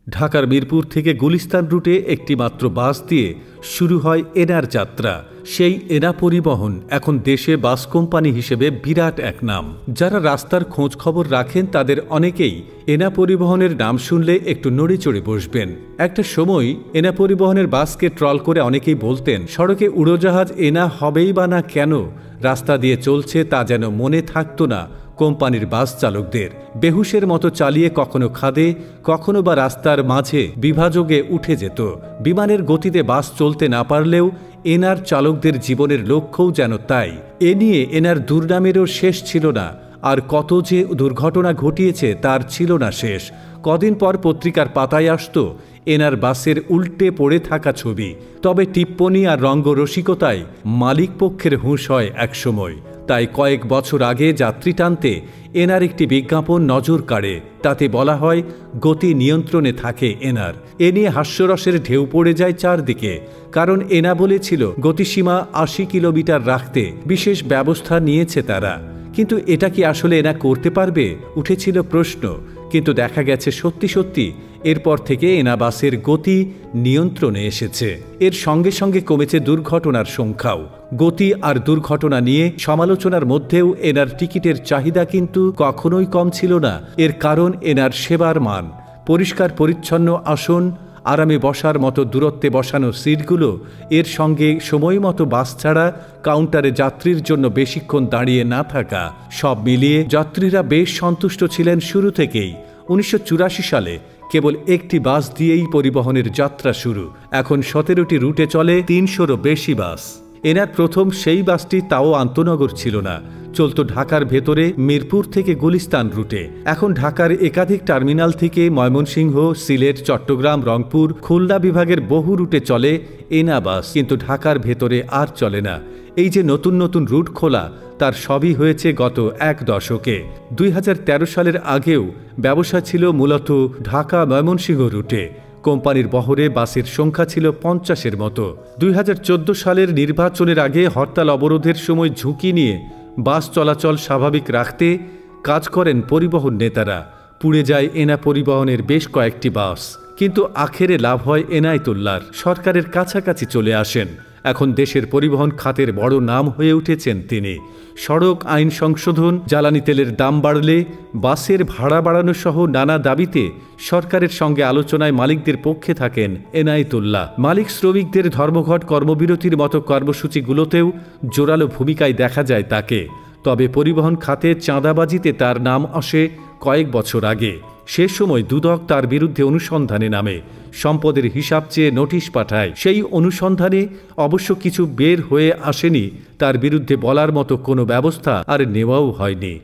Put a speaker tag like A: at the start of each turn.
A: ঢাকার মিরপুর থেকে গুলিস্তান রুটে একটি মাত্র বাস দিয়ে শুরু হয় এনার যাত্রা। সেই এনা পরিবহন এখন দেশে বাস কোম্পানি হিসেবে বিরাট এক নাম। যারা রাস্তার খোঁজ খবর রাখেন তাদের অনেকেই এনা পরিবহনের নাম শুনলে একটু নড়ে চড়ে বসবেন। একটা সময় এনা পরিবহনের বাসকে ট্রল করে অনেকেই বলতেন, সড়কে উড়োজাহাজ এনা হবেই বা না কেন, রাস্তা দিয়ে চলছে তা যেন মনে থাকতো না কোম্পানির বাস চালকদের। বেহুশের মতো চালিয়ে কখনো খাদে, কখনো বা রাস্তার মাঝে বিভাজকে উঠে যেত। বিমানের গতিতে বাস চলতে না পারলেও এনার চালকদের জীবনের লক্ষ্যও যেন তাই। এ নিয়ে এনার দুর্নামেরও শেষ ছিল না। আর কত যে দুর্ঘটনা ঘটিয়েছে তার ছিল না শেষ। কদিন পর পত্রিকার পাতায় আসত এনার বাসের উল্টে পড়ে থাকা ছবি। তবে টিপ্পনী আর রঙ্গরসিকতায় মালিক পক্ষের হুঁশ হয় একসময়। তাই কয়েক বছর আগে যাত্রী টানতে এনার একটি বিজ্ঞাপন নজর কাড়ে। তাতে বলা হয় গতি নিয়ন্ত্রণে থাকে এনার। এ নিয়ে হাস্যরসের ঢেউ পড়ে যায় চারদিকে। কারণ এনা বলেছিল গতিসীমা ৮০ কিলোমিটার রাখতে বিশেষ ব্যবস্থা নিয়েছে তারা। কিন্তু এটা কি আসলে এনা করতে পারবে, উঠেছিল প্রশ্ন। কিন্তু দেখা গেছে সত্যি সত্যি এরপর থেকে এনা বাসের গতি নিয়ন্ত্রণে এসেছে। এর সঙ্গে সঙ্গে কমেছে দুর্ঘটনার সংখ্যাও। গতি আর দুর্ঘটনা নিয়ে সমালোচনার মধ্যেও এনার টিকিটের চাহিদা কিন্তু কখনোই কম ছিল না। এর কারণ এনার সেবার মান। পরিষ্কার পরিচ্ছন্ন আসন, আরামে বসার মতো দূরত্বে বসানো সিটগুলো, এর সঙ্গে সময় মতো বাস ছাড়া কাউন্টারে যাত্রীর জন্য বেশিক্ষণ দাঁড়িয়ে না থাকা, সব মিলিয়ে যাত্রীরা বেশ সন্তুষ্ট ছিলেন শুরু থেকেই। ১৯৮৪ সালে কেবল একটি বাস দিয়েই পরিবহনের যাত্রা শুরু। এখন ১৭টি রুটে চলে ৩০০রও বেশি বাস। এনার প্রথম সেই বাসটি তাও আন্তনগর ছিল না, চলত ঢাকার ভেতরে মিরপুর থেকে গুলিস্তান রুটে। এখন ঢাকার একাধিক টার্মিনাল থেকে ময়মনসিংহ, সিলেট, চট্টগ্রাম, রংপুর, খুলনা বিভাগের বহু রুটে চলে এনা বাস। কিন্তু ঢাকার ভেতরে আর চলে না। এই যে নতুন নতুন রুট খোলা, তার সবই হয়েছে গত এক দশকে। ২০১৩ সালের আগেও ব্যবসা ছিল মূলত ঢাকা ময়মনসিংহ রুটে। কোম্পানির বহরে বাসের সংখ্যা ছিল ৫০-এর মতো। ২০১৪ সালের নির্বাচনের আগে হরতাল অবরোধের সময় ঝুঁকি নিয়ে বাস চলাচল স্বাভাবিক রাখতে কাজ করেন পরিবহন নেতারা। পুড়ে যায় এনা পরিবহনের বেশ কয়েকটি বাস। কিন্তু আখেরে লাভ হয় এনায়েতুল্লাহর। সরকারের কাছাকাছি চলে আসেন। এখন দেশের পরিবহন খাতের বড় নাম হয়ে উঠেছেন তিনি। সড়ক আইন সংশোধন, জ্বালানি তেলের দাম বাড়লে বাসের ভাড়া বাড়ানো সহ নানা দাবিতে সরকারের সঙ্গে আলোচনায় মালিকদের পক্ষে থাকেন এনায়েতুল্লাহ। মালিক শ্রমিকদের ধর্মঘট, কর্মবিরতির মতো কর্মসূচিগুলোতেও জোরালো ভূমিকায় দেখা যায় তাকে। তবে পরিবহন খাতে চাঁদাবাজিতে তার নাম আসে কয়েক বছর আগে। সে সময় দুদক তার বিরুদ্ধে অনুসন্ধানে নামে, সম্পদের হিসাব চেয়ে নোটিশ পাঠায়। সেই অনুসন্ধানে অবশ্য কিছু বের হয়ে আসেনি। তার বিরুদ্ধে বলার মতো কোনো ব্যবস্থা আর নেওয়াও হয়নি।